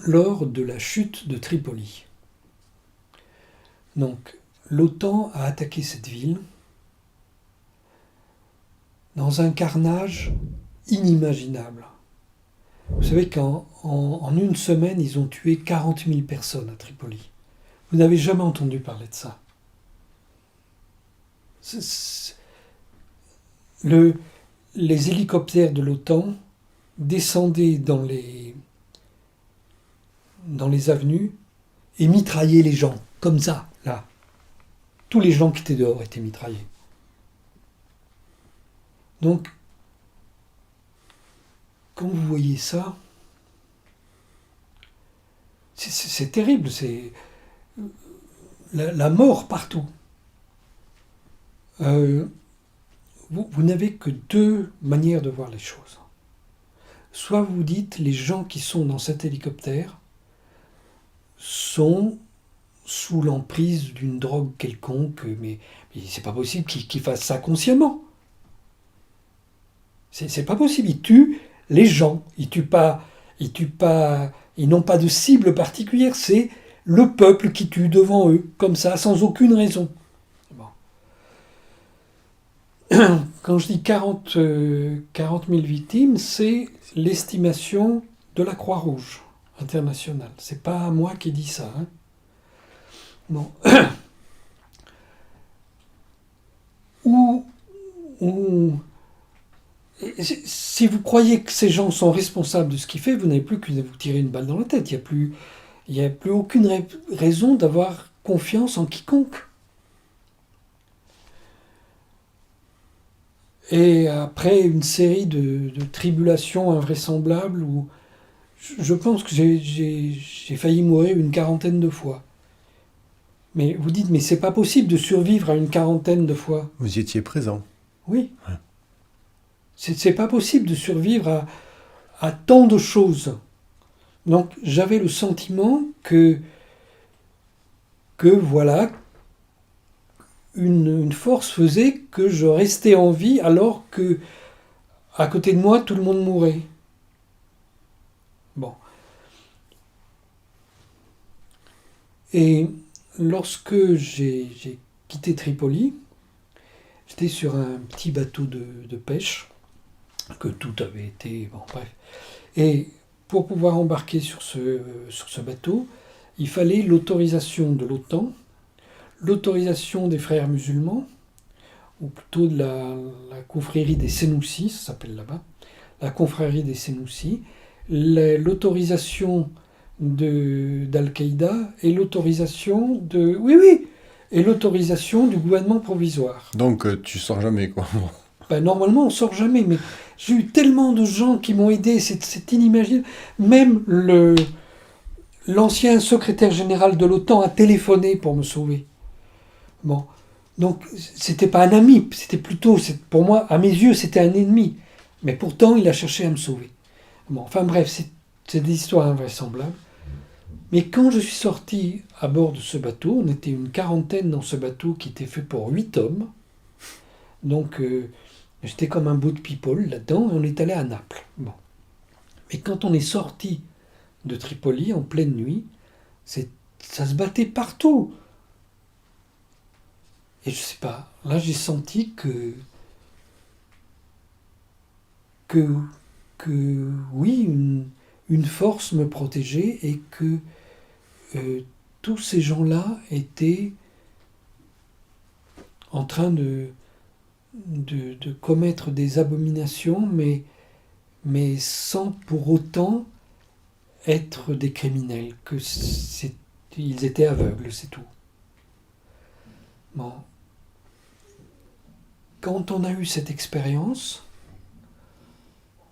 lors de la chute de Tripoli. Donc, l'OTAN a attaqué cette ville dans un carnage inimaginable. Vous savez qu'en une semaine, ils ont tué 40 000 personnes à Tripoli. Vous n'avez jamais entendu parler de ça. Les hélicoptères de l'OTAN descendaient dans les avenues et mitraillaient les gens, comme ça, là. Tous les gens qui étaient dehors étaient mitraillés. Donc, quand vous voyez ça, c'est terrible, c'est la mort partout. Vous n'avez que deux manières de voir les choses. Soit vous dites, les gens qui sont dans cet hélicoptère sont sous l'emprise d'une drogue quelconque, mais c'est pas possible qu'ils fassent ça consciemment. C'est pas possible. Ils tuent les gens. Ils n'ont pas de cible particulière. C'est le peuple qui tue devant eux, comme ça, sans aucune raison. Bon. Quand je dis 40 000 victimes, c'est l'estimation de la Croix-Rouge internationale. C'est pas moi qui dis ça. Hein. Bon. Si vous croyez que ces gens sont responsables de ce qu'ils font, vous n'avez plus qu'à vous tirer une balle dans la tête. Il n'y a plus aucune raison d'avoir confiance en quiconque. Et après une série de tribulations invraisemblables, où je pense que j'ai failli mourir une quarantaine de fois. Mais vous dites, mais c'est pas possible de survivre à une quarantaine de fois. Vous y étiez présent. Oui. Ouais. C'est pas possible de survivre à tant de choses. Donc j'avais le sentiment que voilà, une force faisait que je restais en vie alors que à côté de moi tout le monde mourait. Bon. Et lorsque j'ai quitté Tripoli, j'étais sur un petit bateau de pêche, que tout avait été... Bon, bref. Et pour pouvoir embarquer sur ce bateau, il fallait l'autorisation de l'OTAN, l'autorisation des frères musulmans, ou plutôt de la confrérie des Sénoussis, ça s'appelle là-bas, la confrérie des Sénoussis, l'autorisation d'Al-Qaïda et l'autorisation de... Oui, et l'autorisation du gouvernement provisoire. Donc tu sors jamais, quoi. Ben, normalement, on sort jamais, mais j'ai eu tellement de gens qui m'ont aidé, c'est inimaginable. Même l'ancien secrétaire général de l'OTAN a téléphoné pour me sauver. Bon, donc c'était pas un ami, c'était plutôt, pour moi, à mes yeux, c'était un ennemi. Mais pourtant, il a cherché à me sauver. Bon, enfin bref, c'est des histoires invraisemblables. Mais quand je suis sorti à bord de ce bateau, on était une quarantaine dans ce bateau qui était fait pour 8 hommes. Donc j'étais comme un bout de people là-dedans, et on est allé à Naples. Bon. Mais quand on est sorti de Tripoli en pleine nuit, ça se battait partout. Et je sais pas, là j'ai senti que oui, une force me protégeait et que tous ces gens-là étaient en train de commettre des abominations, mais sans pour autant être des criminels, ils étaient aveugles, c'est tout. Bon. Quand on a eu cette expérience,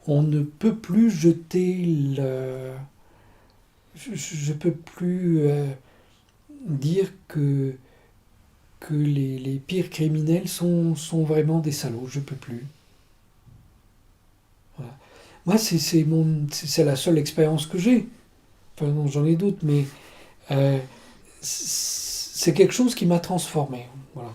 on ne peut plus jeter je peux plus dire que les pires criminels sont vraiment des salauds. Je peux plus. Voilà. Moi, c'est la seule expérience que j'ai. Enfin, non, j'en ai d'autres, mais c'est quelque chose qui m'a transformé. Voilà.